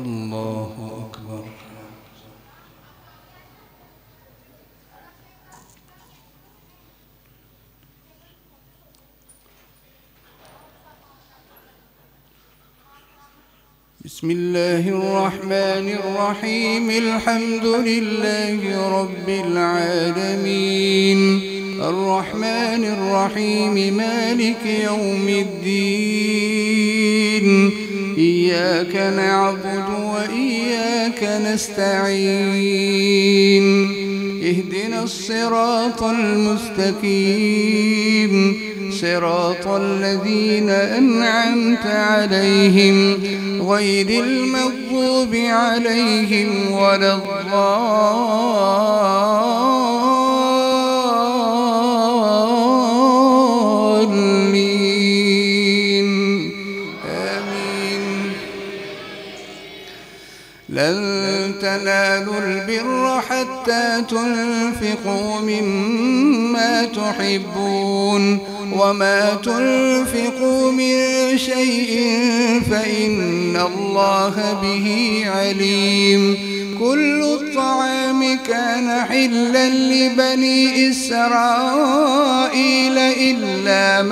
الله أكبر. بسم الله الرحمن الرحيم. الحمد لله رب العالمين، الرحمن الرحيم، مالك يوم الدين. إياك نعبد وإياك نستعين. اهدنا الصراط المستقيم، صراط الذين أنعمت عليهم غير المغضوب عليهم ولا الضالين. آمين. لن تنالوا البر حتى تنفقوا مما تحبون، وما تنفقوا من شيء فإن الله به عليم. كل الطعام كان حلا لبني إسرائيل إلا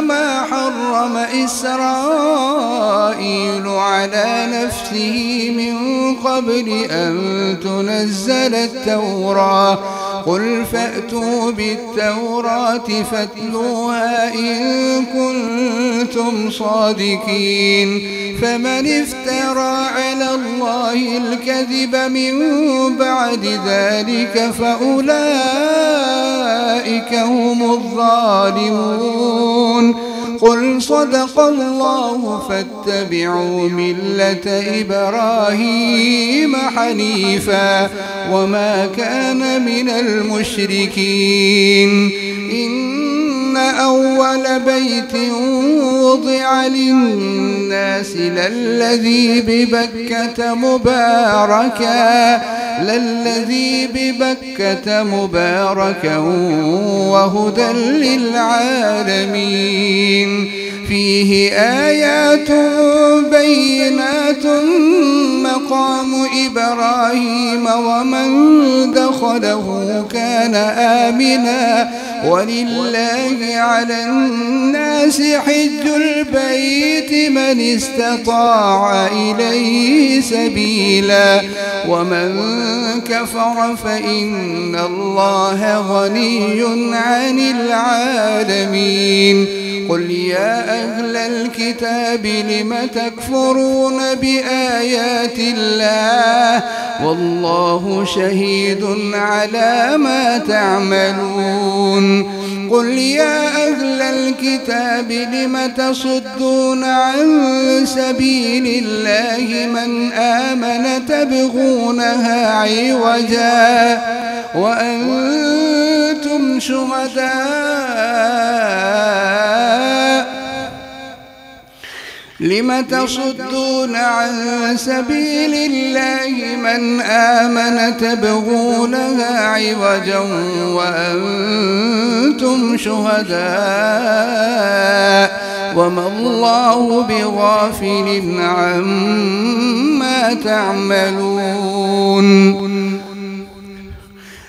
ما حرم إسرائيل على نفسه من قبل أن تنزل التوراة. قل فأتوا بالتوراة فاتلوها إن كنتم صادقين. فمن افترى على الله الكذب من بعد ذلك فأولئك هم الظالمون. قل صدق الله فاتبعوا ملة إبراهيم حنيفا وما كان من المشركين. إن أول بيت وضع للناس للذي ببكة مباركا وهدى للعالمين. فيه آيات بينات مقام إبراهيم ومن دخله كان آمنا. ولله على الناس حج البيت من استطاع إليه سبيلا، ومن كفر فإن الله غني عن العالمين. قل يا أهل الكتاب لم تكفرون بآيات الله والله شهيد على ما تعملون. قل يا أهل الكتاب لم تصدون عن سبيل الله من آمن تبغونها عوجا وأنتم شهداء. لم تصدون عن سبيل الله من آمن تبغونها عوجا وأنتم شهداء وما الله بغافل عما تعملون.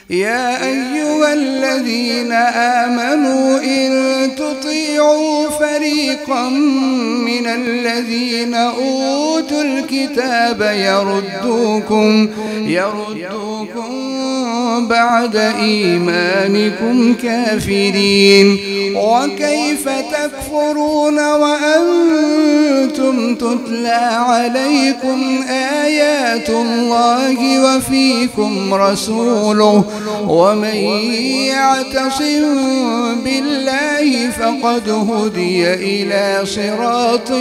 يا أيها الذين آمنوا إن تطيعوا فريقا من الذين أوتوا الكتاب يردوكم بعد إيمانكم كافرين. وكيف تكفرون وأنتم تتلى عليكم آيات الله وفيكم رسوله ومن يعتصم بالله فقد هدي إلى صراط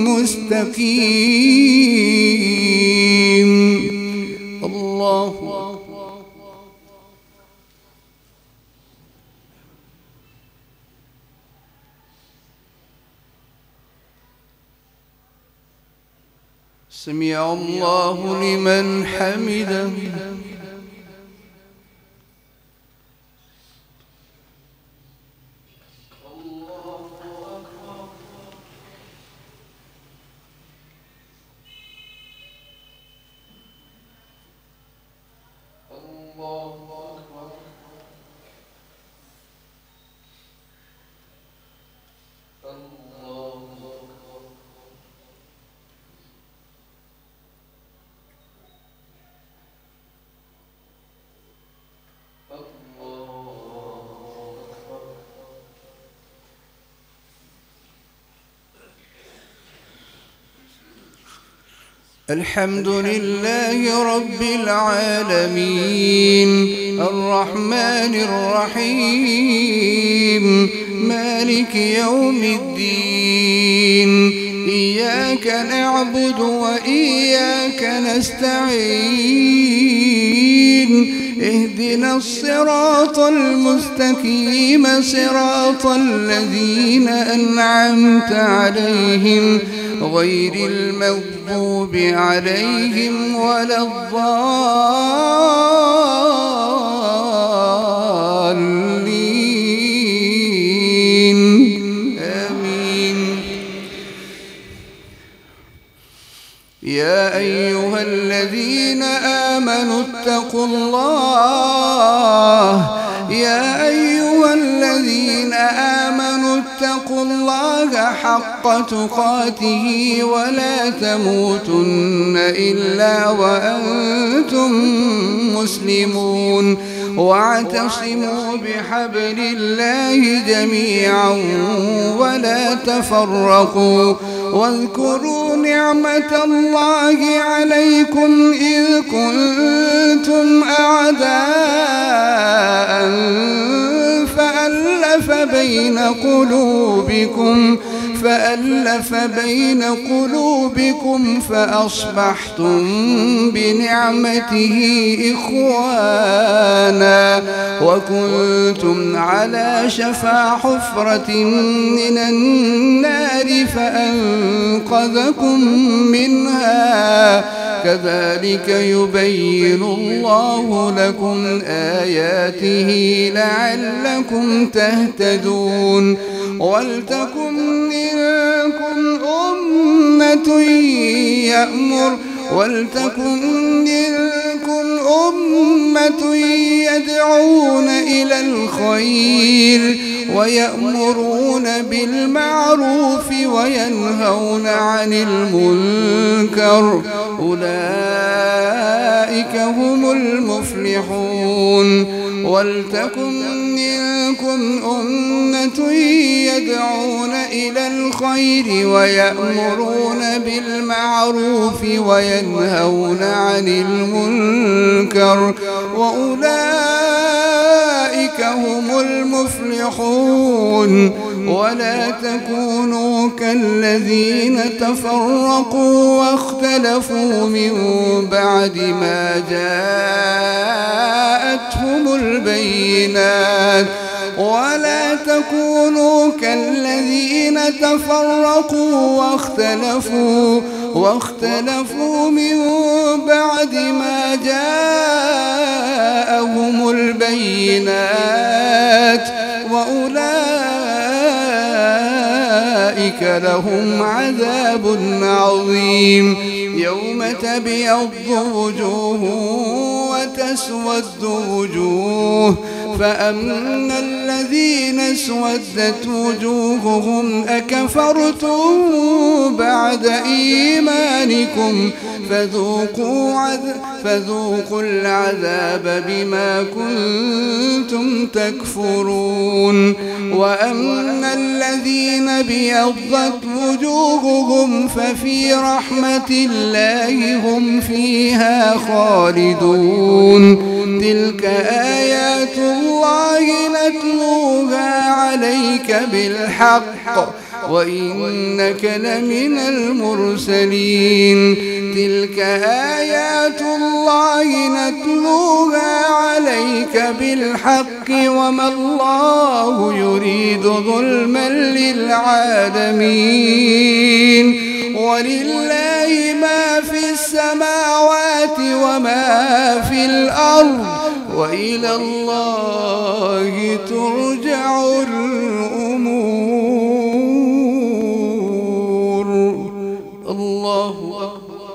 مستقيم. الله سمع الله لمن حمده. الحمد لله رب العالمين الرحمن الرحيم مالك يوم الدين إياك نعبد وإياك نستعين اهدنا الصراط المستقيم صراط الذين أنعمت عليهم غير المغضوب عليهم ولا الضالين آمين. يا أيها الذين آمنوا اتقوا الله اتقوا الله حق تقاته ولا تموتن إلا وأنتم مسلمون واعتصموا بحبل الله جميعا ولا تفرقوا واذكروا نعمة الله عليكم إذ كنتم أعداء فألف بين قلوبكم فأصبحتم بنعمته إخوانا وكنتم على شفا حفرة من النار فأنقذكم منها كذلك يبين الله لكم آياته لعلكم تهتدون ولتكن منكم أمة يدعون إلى الخير ويأمرون بالمعروف وينهون عن المنكر أولئك هم المفلحون ولتكن منكم أمة يدعون إلى الخير ويأمرون بالمعروف وينهون عن المنكر وأولئك هم المفلحون ولا تكونوا كالذين تفرقوا واختلفوا من بعد ما جاءتهم البينات ولا تكونوا كالذين تفرقوا واختلفوا من بعد ما جاءهم البينات وأولئك لهم عذاب عظيم يوم تبيض وجوه وتسود وجوه فأما الذين اسودت وجوههم أكفرتم بعد إيمانكم فذوقوا العذاب بما كنتم تكفرون وأما الذين بيضت وجوههم ففي رحمة الله هم فيها خالدون تلك آيات الله نتلوها عليك بالحق وإنك لمن المرسلين تلك آيات الله نتلوها عليك بالحق وما الله يريد ظلما للعالمين ولله ما في السماوات وما في الأرض وإلى الله ترجع الأمور. الله أكبر.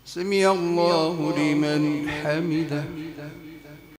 سمع الله لمن حمده.